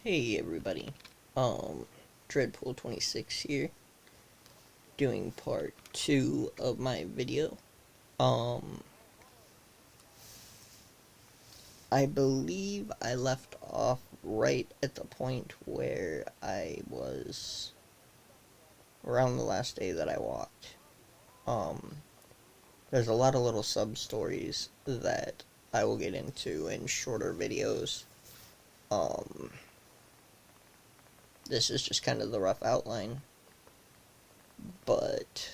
Hey everybody, Dreadpool26 here, doing part 2 of my video. Um, I believe I left off right at the point where I was around the last day that I walked. Um, there's a lot of little sub-stories that I will get into in shorter videos. Um, this is just kind of the rough outline, but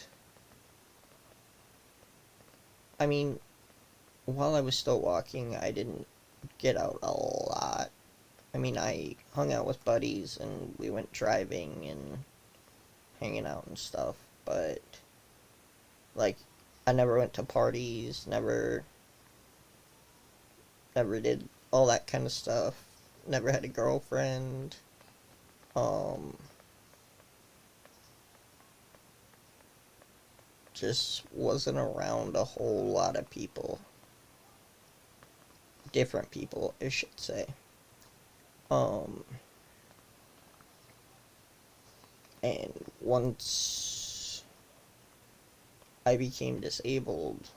I mean, while I was still walking, I didn't get out a lot. I mean, I hung out with buddies and we went driving and hanging out and stuff, but like I never went to parties, never did all that kind of stuff. Never had a girlfriend. Um just wasn't around a whole lot of people. Different people, I should say. Um and once I became disabled,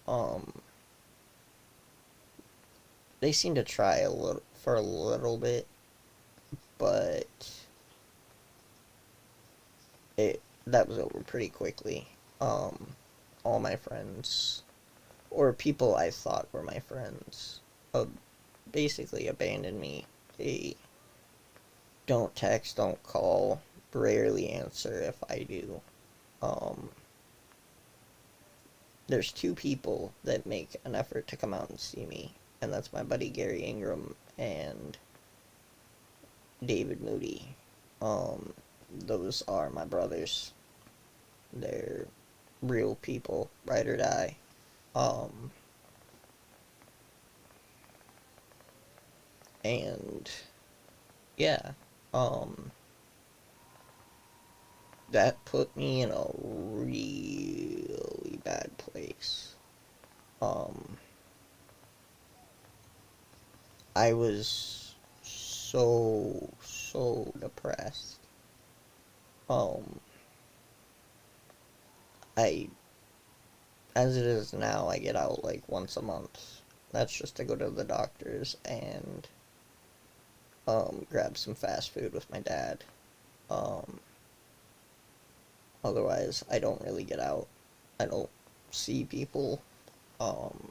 um they seemed to try a little for a little bit, but that was over pretty quickly. All my friends, or people I thought were my friends, basically abandoned me. They don't text, don't call, rarely answer if I do. Um, there's two people that make an effort to come out and see me, and that's my buddy Gary Ingram and David Moody. Um, those are my brothers. They're real people, ride or die. Um, and yeah, um, that put me in a really bad place. Um, I was so depressed. Um, I, as it is now, I get out like once a month. That's just to go to the doctors and grab some fast food with my dad. Um, Otherwise, I don't really get out. I don't see people. Um,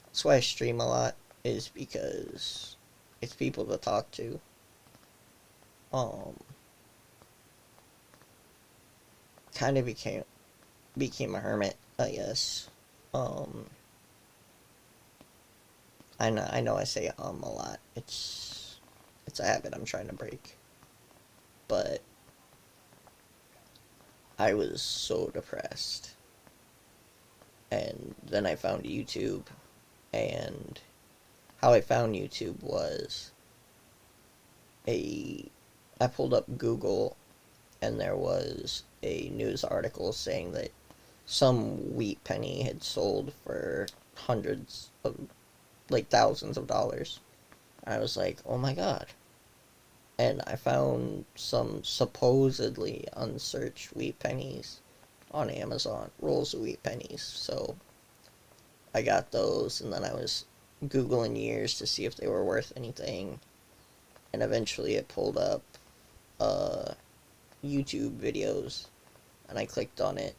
that's why I stream a lot, is because it's people to talk to. Um, kind of became a hermit, I guess. Um, I know I say a lot. It's a habit I'm trying to break. But I was so depressed. And then I found YouTube, and how I found YouTube was a I pulled up Google, and there was a news article saying that some wheat penny had sold for hundreds of, like, thousands of dollars. I was like, oh my god. And I found some supposedly unsearched wheat pennies on Amazon, rolls of wheat pennies. So I got those, and then I was Googling years to see if they were worth anything. And eventually it pulled up uh, YouTube videos, and I clicked on it,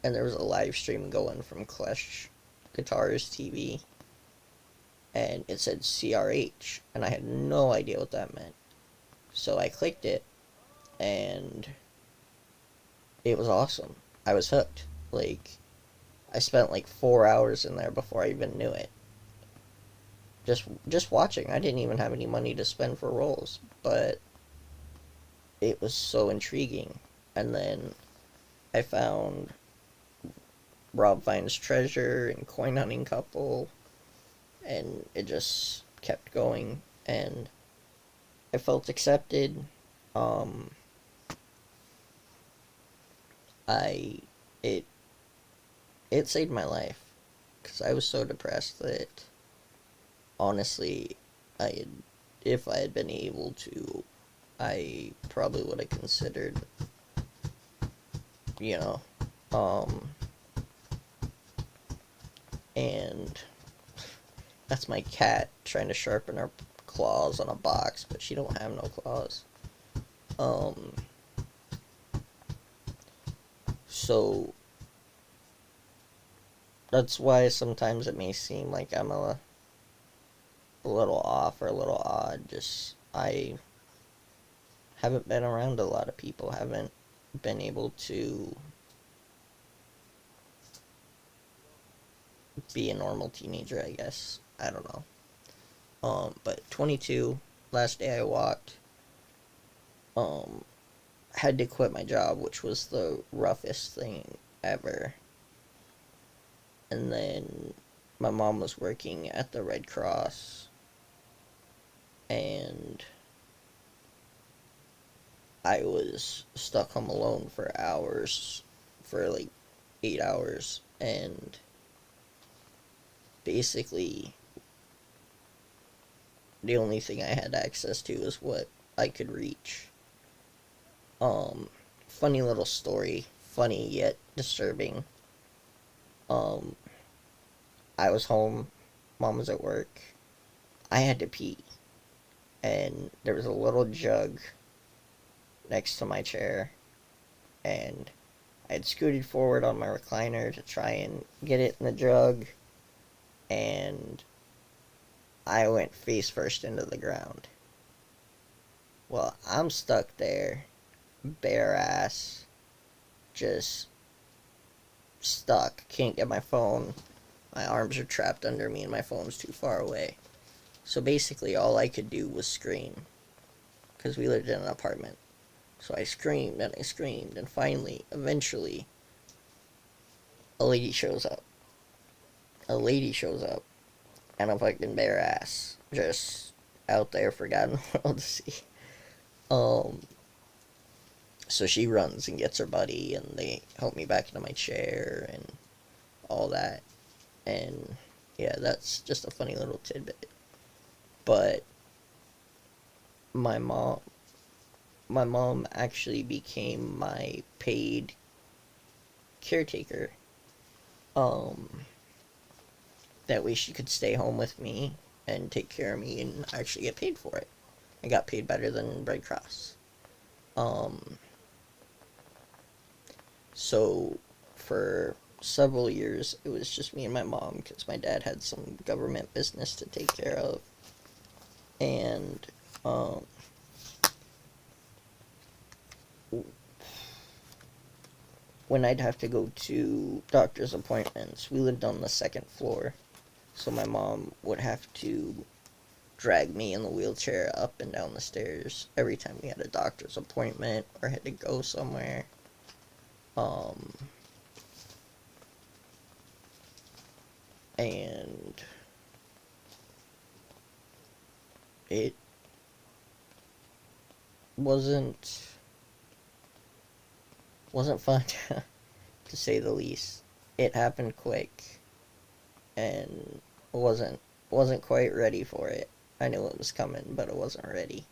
and there was a live stream going from Clash Guitars TV, and it said CRH, and I had no idea what that meant. So I clicked it, and it was awesome. I was hooked. Like, I spent like 4 hours in there before I even knew it. Just watching. I didn't even have any money to spend for rolls, but it was so intriguing. And then I found Rob Finds Treasure and Coin Hunting Couple, and it just kept going, and I felt accepted. Um, I it it saved my life because I was so depressed that honestly, I if I had been able to, I probably would have considered, you know, um, and that's my cat trying to sharpen her claws on a box, but she don't have no claws. Um, so that's why sometimes it may seem like I'm a little off or a little odd. Just I haven't been around a lot of people, haven't been able to be a normal teenager, I guess. I don't know. But 22, last day I walked, um, had to quit my job, which was the roughest thing ever. And then my mom was working at the Red Cross, and I was stuck home alone for hours, for like 8 hours, and basically the only thing I had access to is what I could reach. Um, Funny little story, funny yet disturbing. Um, I was home, mom was at work. I had to pee, and there was a little jug next to my chair, and I had scooted forward on my recliner to try and get it in the jug, and I went face first into the ground. Well, I'm stuck there, bare ass, just stuck. Can't get my phone. My arms are trapped under me, and my phone's too far away. So basically, all I could do was scream, because we lived in an apartment. So I screamed and I screamed, and finally, eventually, a lady shows up. A lady shows up, and a fucking bare ass, just out there for God in the world to see. Um, so she runs and gets her buddy, and they help me back into my chair and all that. And yeah, that's just a funny little tidbit. But my mom, my mom actually became my paid caretaker. Um, that way she could stay home with me and take care of me and actually get paid for it. I got paid better than Red Cross. Um, so for several years, it was just me and my mom because my dad had some government business to take care of. And um, when I'd have to go to doctor's appointments, we lived on the second floor. So my mom would have to drag me in the wheelchair up and down the stairs every time we had a doctor's appointment or had to go somewhere. Um, and it wasn't fun to say the least. It happened quick and wasn't quite ready for it. I knew it was coming, but I wasn't ready.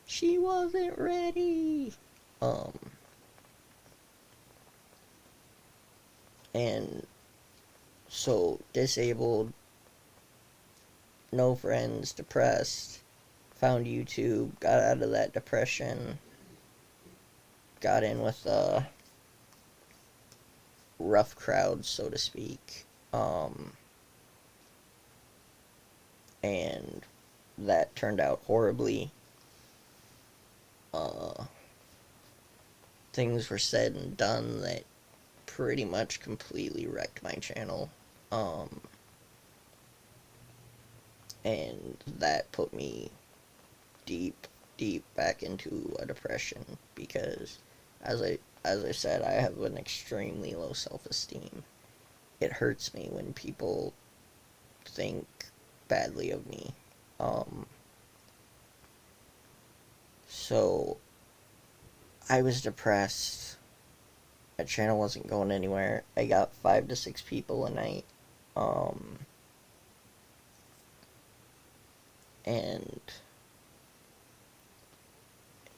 She wasn't ready. Um, and so disabled, no friends, depressed, found YouTube, got out of that depression, got in with a rough crowd, so to speak. And that turned out horribly. Uh, Things were said and done that pretty much completely wrecked my channel. Um, and that put me deep, deep back into a depression because, as I said, I have an extremely low self-esteem. It hurts me when people think badly of me. Um, so I was depressed. My channel wasn't going anywhere. I got 5 to 6 people a night. Um, and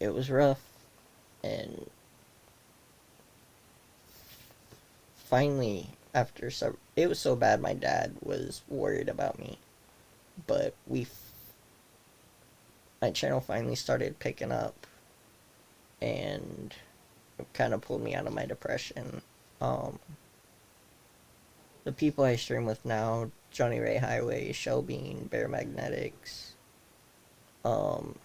it was rough, and finally, after some, it was so bad my dad was worried about me, but my channel finally started picking up, and it kind of pulled me out of my depression. Um, the people I stream with now, Johnny Ray Highway, Shellbean, Bear Magnetics, um,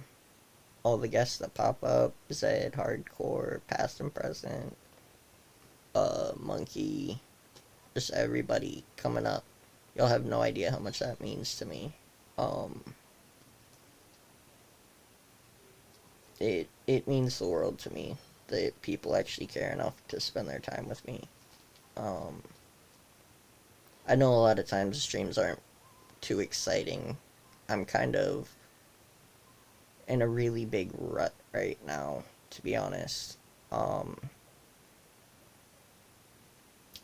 all the guests that pop up, Zed, Hardcore, Past and Present, Monkey, just everybody coming up. You'll have no idea how much that means to me. Um, it means the world to me that people actually care enough to spend their time with me. Um, I know a lot of times the streams aren't too exciting. I'm kind of in a really big rut right now, to be honest. Um,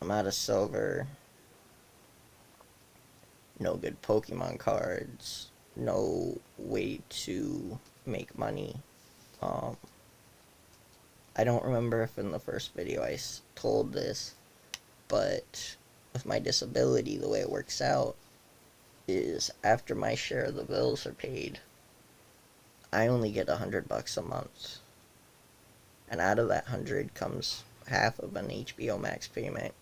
I'm out of silver, no good Pokemon cards, no way to make money. Um, I don't remember if in the first video I told this, but with my disability, the way it works out is after my share of the bills are paid, I only get $100 a month. And out of that 100 comes half of an HBO Max payment,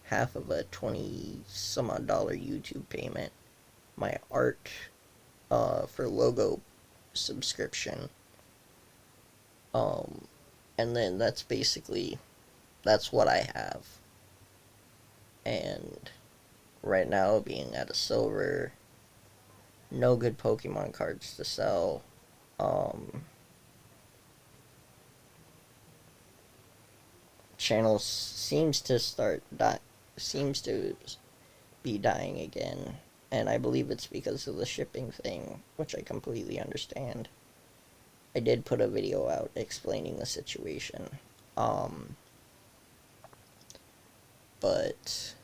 half of a 20 some odd dollar YouTube payment, my art for logo subscription, um, and then that's what I have. And right now, being at a silver, no good Pokemon cards to sell. Um, channel seems to be dying again, and I believe it's because of the shipping thing, which I completely understand. I did put a video out explaining the situation, but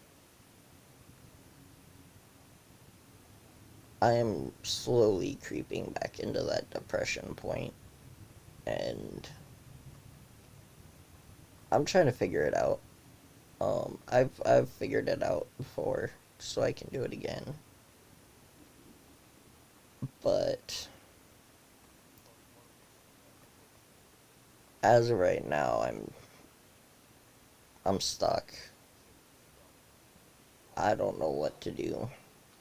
I am slowly creeping back into that depression point, and I'm trying to figure it out. I've figured it out before, so I can do it again. But as of right now, I'm stuck. I don't know what to do.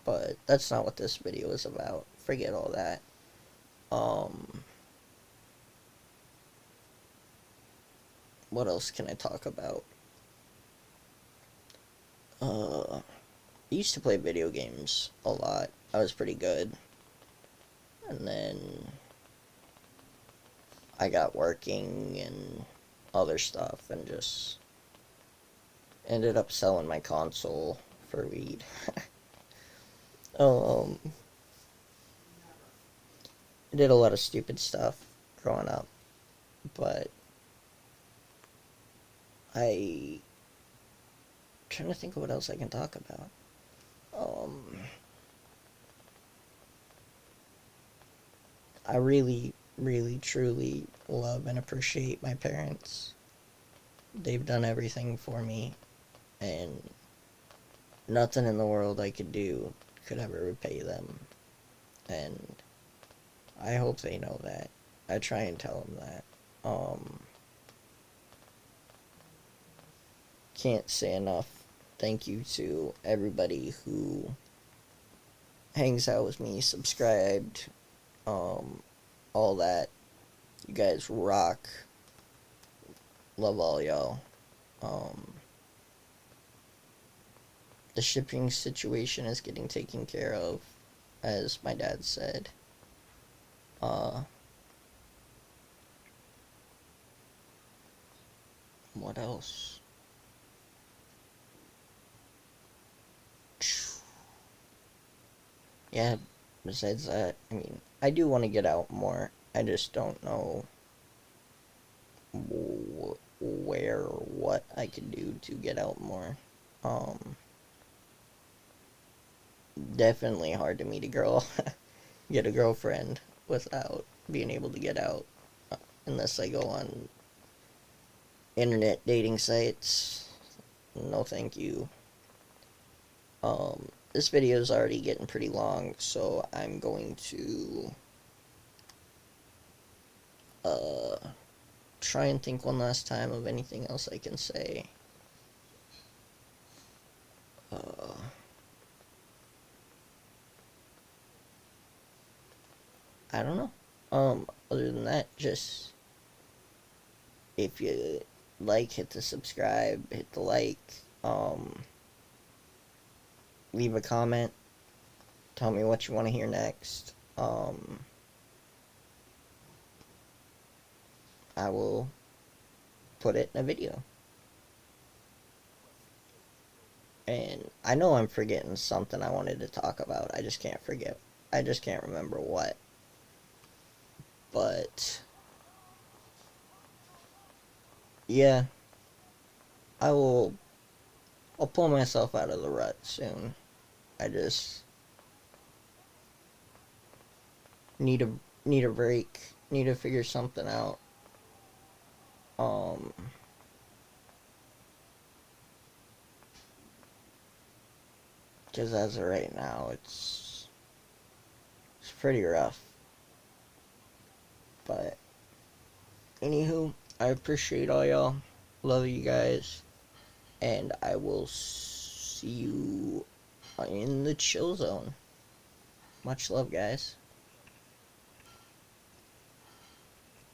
But that's not what this video is about. Forget all that. Um, what else can I talk about? I used to play video games a lot. I was pretty good. And then I got working and other stuff and just ended up selling my console for weed. um, I did a lot of stupid stuff growing up, but I'm trying to think of what else I can talk about. I really, really, truly love and appreciate my parents. They've done everything for me, and nothing in the world I could do could ever repay them. And I hope they know that. I try and tell them that. Can't say enough thank you to everybody who hangs out with me, subscribed, all that. You guys rock. Love all y'all. The shipping situation is getting taken care of, as my dad said. What else? Yeah, besides that, I mean, I do want to get out more. I just don't know where or what I could do to get out more. Um, Definitely hard to meet a girl, get a girlfriend without being able to get out unless I go on internet dating sites. No, thank you. This video is already getting pretty long, so I'm going to try and think one last time of anything else I can say. I don't know. Other than that, just if you like, hit the subscribe, hit the like, leave a comment, tell me what you want to hear next. I will put it in a video. And I know I'm forgetting something I wanted to talk about. I just can't forget. I just can't remember what. But yeah, I will. I'll pull myself out of the rut soon. I just need a need a break. Need to figure something out. Um, because as of right now, it's pretty rough. But anywho, I appreciate all y'all. Love you guys, and I will see you in the chill zone. Much love, guys.